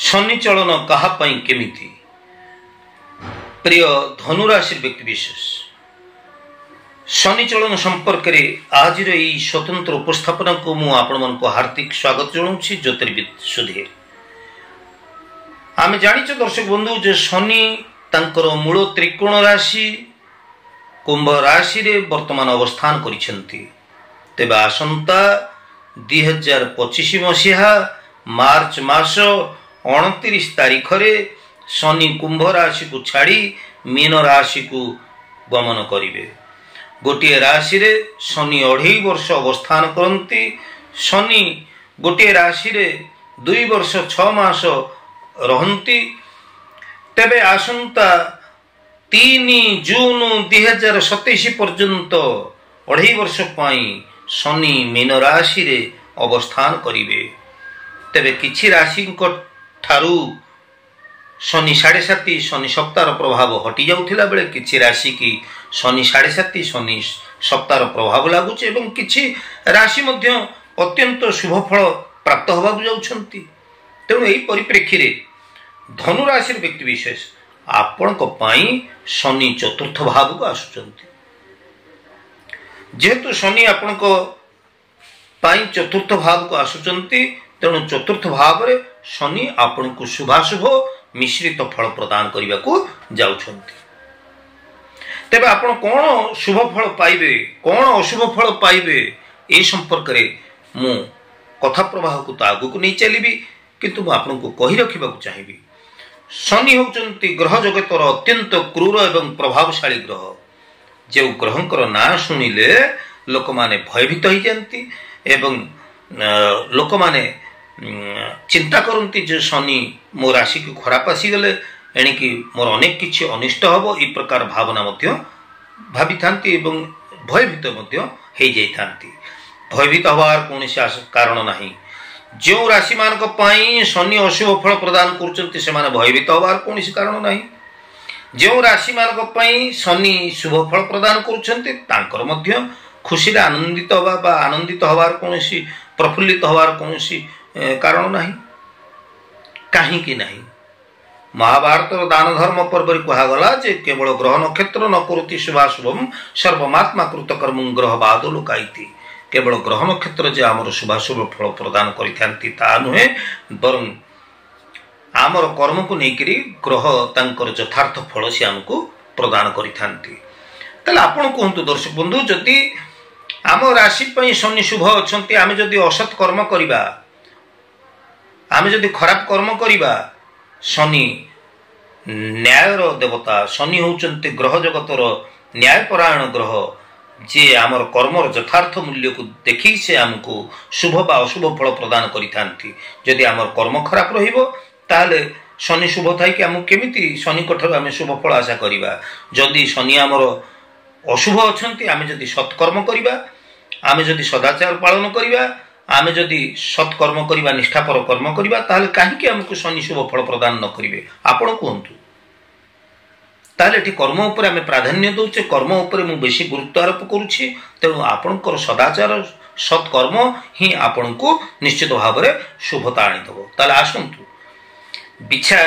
शनि चलन कहापाई केमिति प्रिय धनुराशि व्यक्तिविशेष शनि चलन संपर्क में आज स्वतंत्र उपस्थापना को मुझे हार्दिक स्वागत जनाऊँगी। ज्योतिर्विद सुधीर आम जाच दर्शक बंधु जे शनि तांकर मूल त्रिकोण राशि कुंभ राशि रे वर्तमान अवस्थान करिसेंती। तेबे आसंता 2025 मसीहा मार्च मास 29 तारीख रे शनि कुंभ राशि को छाड़ी मीन राशि को गमन करिवे। गोटे राशि रे शनि 2.5 वर्ष अवस्थान करती। शनि गोटे राशि रे 2 वर्ष 6 मास रहंती। तेबे आसंता 3 जून 2027 पर्यंत 2.5 वर्ष पाई शनि मीन राशि रे अवस्थान करिवे। तेबे किछि राशि ठारू शनि 7.5 शनि सप्ताह प्रभाव हटि जाउथिला बेले किछि राशि की शनि 7.5 शनि सप्ताह प्रभाव लागुचे एवं किछि राशि मध्य अत्यंत शुभ फल प्राप्त होबाक जाउछंती। तेणु एही परिप्रेक्षी रे धनु राशि व्यक्ति विशेष आपण को पाई शनि चतुर्थ भाव को आसुचंती। जेहेतु शनि आपण को पाई चतुर्थ भाव को आसुचंती तेणु चतुर्थ भाव रे शनि आपण को शुभाशुभ मिश्रित फल प्रदान करने को जाउछंती। तेबे आपण कोन शुभ फल पाइबे कोन अशुभ फल पाइबे ए संपर्क रे मु कथा प्रवाह को तो आगु को नहीं चलीबी, किंतु मु आपण को कहि रखिबा को चाहिबी। शनि होचंती ग्रह जगतर अत्यंत क्रूर एवं प्रभावशाली ग्रह। जे ग्रहंकर ना शुणिले लोक माने भयभीत हो जाती एवं लोक माने चिंता करती जे शनि मो राशि की खराब आसीगले एणिकी मोर अनेक किछि अनिष्ट हबो ई प्रकार भावना मध्य भावी थांती एवं भयभीत मध्य हो जाइथांती। भयभीत हबार कोनोसी कारण नाही। जो राशि मानक पाई शनि अशुभ फल प्रदान करचंती से माने भयभीत हबार कोनोसी कारण नाही। जो राशि मानक पाई शनि शुभ फल प्रदान करचंती तांकर मध्य खुशी रे आनंदित हबा बा आनंदित हबार कोनोसी प्रफुल्लित हबार कोनोसी कारण नहीं। कहीं की नहीं। महाभारत दान धर्म पर्व कहगला जे केवल ग्रह नक्षत्र न करोति शुभाशुभम सर्वमात्मा कृतकर्म ग्रह बादो लुकाइति। केवल ग्रह नक्षत्र जे आमर शुभाशुभ फल प्रदान करिथांती ता नुहे बरं आमर कर्म को नेकरी ग्रह तांकर यथार्थ फल से हमको प्रदान करिथांती। ताले आपण कहंतु दर्शक बंधु जदि आम राशि पई शनि शुभ अछंती आमे जदि असत कर्म करिबा आमे जदि खराब कर्म करिबा शनि न्यायर देवता शनि होचंती ग्रह जगतर न्यायपरायण ग्रह जे आमर कर्मर यथार्थ मूल्य को देखि से हमको शुभ बा अशुभ फल प्रदान करिथांती। जदि आमर कर्म खराब रहिबो ताले शनि शुभ थाई कि हमको केमिति शनि कठर आमे शुभ फल आशा करिबा। जदि शनि आमर अशुभ अछंती आमे जदि सत्कर्म करिबा आमे जदि सदाचार पालन करिबा आमे जदि सत्कर्म करिबा निष्ठापर कर्म करिबा ताले काहेकि हमको शनि शुभ फल प्रदान न करिवे आपण कहंतु। ताले एठी कर्म ऊपर आमे प्राधान्य दउचे कर्म ऊपर मु बेसी गुरुत्व आरोप करूछि। तेणु आपणकर सदाचार सत्कर्म ही आपणको निश्चित भाव रे शुभता आनि दबो। ताले आसंतु बिछा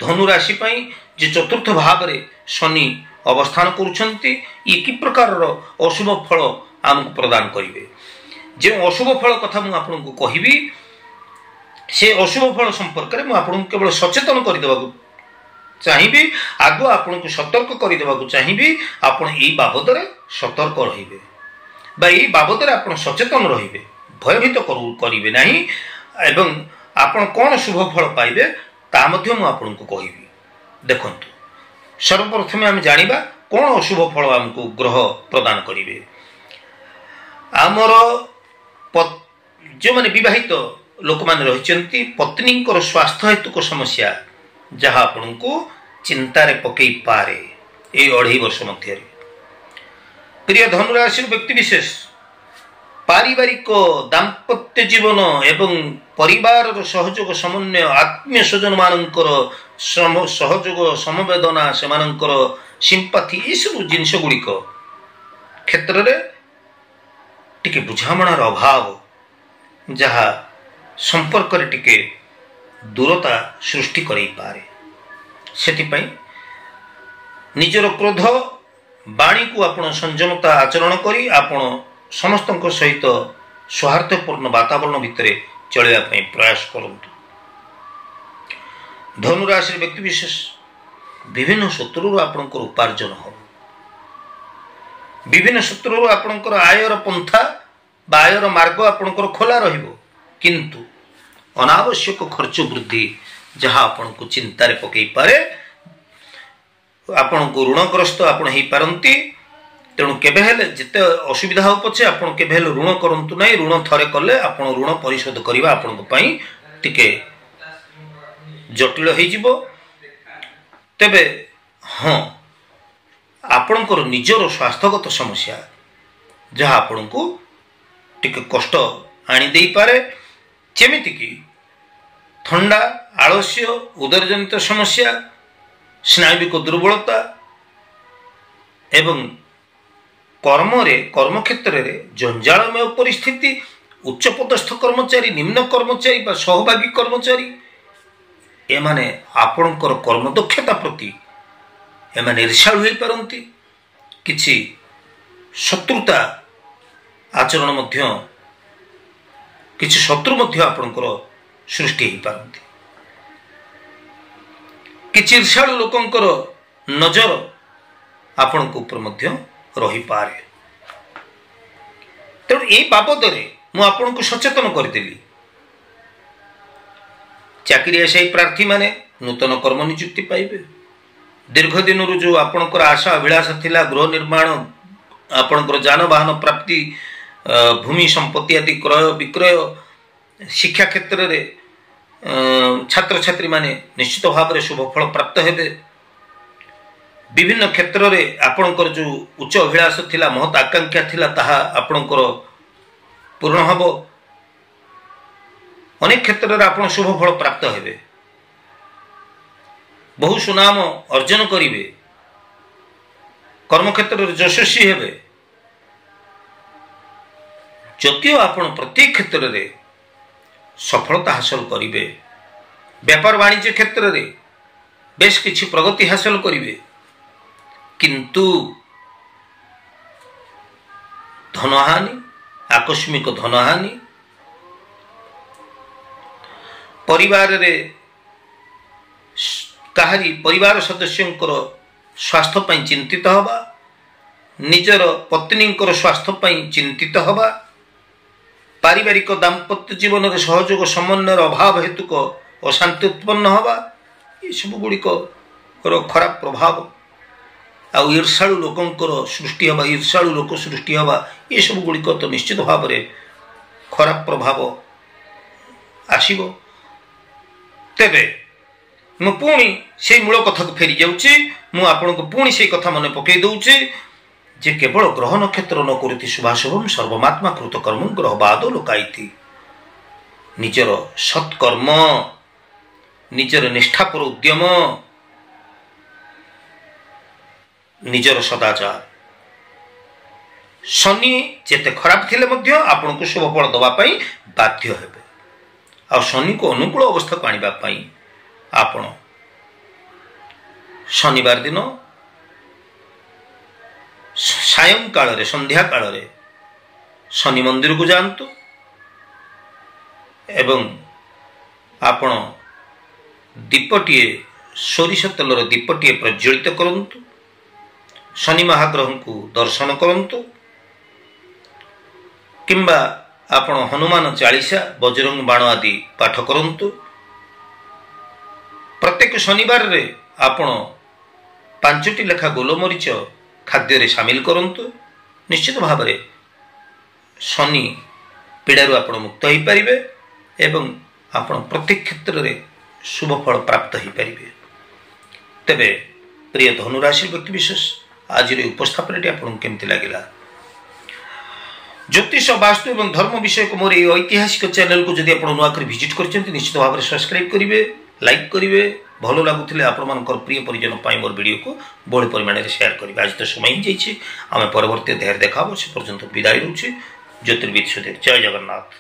धनु राशि पई जे चतुर्थ भाव रे शनि अवस्थान करूछंती ये कि प्रकार रो अशुभ फल हमको प्रदान करिवे। जे अशुभ फल कथा मु आपनको कहिबी से अशुभ फल संपर्क रे मु आपनको केवल सचेतन करि देबाकू चाहिबी आगु आपनको सतर्क करि देबाकू चाहिबी। आपण एई बाबद रे सतर्क रहिबे बा एई बाबद रे आपण सचेतन रहिबे भयभीत करिवे नाही एवं आपण कोन शुभ फल पाइबे ता मध्ये मु आपनको कहिबी। देखंतु सर्वप्रथमे हम जानिबा कोन अशुभ फल हमको ग्रह प्रदान करिवे। आमर जो माने विवाहित लोक माने रहिचंती पत्नी को स्वास्थ्य हेतु को समस्या जहाँ आपण को चिंता रे पकई पारे ए 2.5 वर्ष मध्य। प्रिय धनुराशि व्यक्ति विशेष पारिवारिक दाम्पत्य जीवन एवं परिवार सहयोग समन्वय आत्मीय स्वजन मानकर सहयोग समवेदना से मानकर सिंपाथी ये सब जिनस गुड़िक क्षेत्र रे टिके बुझामणार अभाव जहाँ संपर्क रे टिके दूरता सृष्टि करई पारे। सेतिपई निजर क्रोध वाणी को आपण संयमता आचरण करी आपण समस्त सहित सौहार्दपूर्ण वातावरण भितर चलैया प्रयास करंतु। धनुराशि व्यक्ति विशेष विभिन्न शत्रु आपणकर उपार्जन हो, विभिन्न शत्रु आपणकर आयर पंथा बा आयर मार्ग आपणकर खोला रहिबो, किंतु अनावश्यक खर्च वृद्धि जहाँ आपण को चिंतार पकई पारे, आपण को ऋणग्रस्त आपण हेई पारंती। तेणु केबे हेले जिते असुविधा हो पछे आपण केबे हेले ऋण करंतु नै। ऋण थरे कले आपण ऋण परिशोध करिबा आपण पई टिके जटिल हो जिवो। तेबे हाँ, आपणकर निजर स्वास्थ्यगत समस्या जहाँ आपण को टिके कष्ट आनी देई पारे, जेमिति कि ठंडा, आलस्य, उदरजनित समस्या, स्नायुविक दुर्बलता एवं कर्म क्षेत्र में जंजालमय परिस्थिति, उच्च पदस्थ कर्मचारी, निम्न कर्मचारी बा सहभागी कर्मचारी एमाने आपणकर कर्म दक्षता प्रति एमाने ईर्ष्याळु होई पारंती। किछि शत्रुता आचरण मध्य किछि शत्रु मध्य आपणकर सृष्टि होई पारंती। किछि ईर्ष्याळु लोकंकर नजर आपणक ऊपर मध्य रही पारे। तेणु ए बाबदरे मु आपणको सचेतन करदेली। चाकरी आशायी प्रार्थी माने नूतन कर्म नियुक्ति पाइबे। दीर्घ दिन जो आपणकर आशा अभिलाषा थिला, गृह निर्माण, आपणकर जानवाहन प्राप्ति, भूमि संपत्ति आदि क्रय विक्रय, शिक्षा क्षेत्र रे छात्र छात्री माने निश्चित भाव में शुभ फल प्राप्त हेबे। विभिन्न क्षेत्र रे आपणकर जो उच्च अभिलाष थिला, महत आकांक्षा थिला, ताहा आपणकर पूर्ण हबो। अनेक क्षेत्र रे आपण शुभ फल प्राप्त हेबे, बहु सुनाम अर्जन करिवे, कर्म क्षेत्र रे यशस्वी हेबे। जदियो आपण प्रत्येक क्षेत्र रे सफलता हासिल करिवे, व्यापार वाणिज्य क्षेत्र रे बेश किछि प्रगति हासिल करिवे, किंतु धनहानि, आकस्मिक धनहानि, परिवार रे काहारी परिवार सदस्यंकर स्वास्थ्य पई चिंतित हवा, निजर पत्नींकर स्वास्थ्य पई चिंतित हवा, पारिवारिक दाम्पत्य जीवन रे सहयोग समन्वय अभाव हेतुक अशांति उत्पन्न हवा, ये सब गुड़िक खराब प्रभाव। आ ईर्ष्याळु लोकंकर सृष्टि हवा, ईर्ष्याळु लोक सृष्टि हवा, ये सब गुड़िक तो निश्चित भाव में खराब प्रभाव आसीबो। तेबे मु पुणी से मूल कथा को फेरी जाऊँगी। मु आपन को पुणी से कथा मन पकई दउछि जे केवल ग्रह नक्षत्र न करुति शुभाशुभम सर्वमात्मा कृत कर्म ग्रह बाद लोकाइति। निजर सत्कर्म, निजर निष्ठापर उद्यम, निजर सदाचार, शनि जेते खराब थिले मध्य आपन को शुभ फल दबा पई बाध्य हेबे। आ शनि को अनुकूल अवस्था को आनिबा पई आपण शनिवार दिन सायं काल रे, संध्या काल रे शनि मंदिर को जांतु एवं आपण दीपटीए सोरिष तेलर दीपटीए प्रज्वलित करंतु, शनि महाग्रह को दर्शन करंतु, किंबा आपण हनुमान चालीसा, बजरंग बाण आदि पाठ करंतु। प्रत्येक शनिवार रे आपण 5टी लेखा गोलमरीच खाद्य रे शामिल करंतु। निश्चित भाव में शनि पीड़ारू आपण मुक्त हो पारिबे एवं आपण प्रत्येक क्षेत्र रे शुभ फल प्राप्त हो पारिबे। तेबे प्रिय धनुराशि व्यक्ति विशेष आज उपस्थापन आपको केमती लगिला? ज्योतिष, वास्तु एवं धर्म विषय को मोर ऐतिहासिक चैनल को जदि आप नुआ विजिट कर निश्चित भाव में सब्सक्राइब करेंगे, लाइक करेंगे, भल लगुले आपण प्रिय परिजन मोर वीडियो को बहु परिमाण में शेयर करेंगे। आज तो समय ही जाइए, आम परवर्ती अध्याय देखा से पर्यंत विदाय रोचे। ज्योतिर्विद सुधीर, जय जगन्नाथ।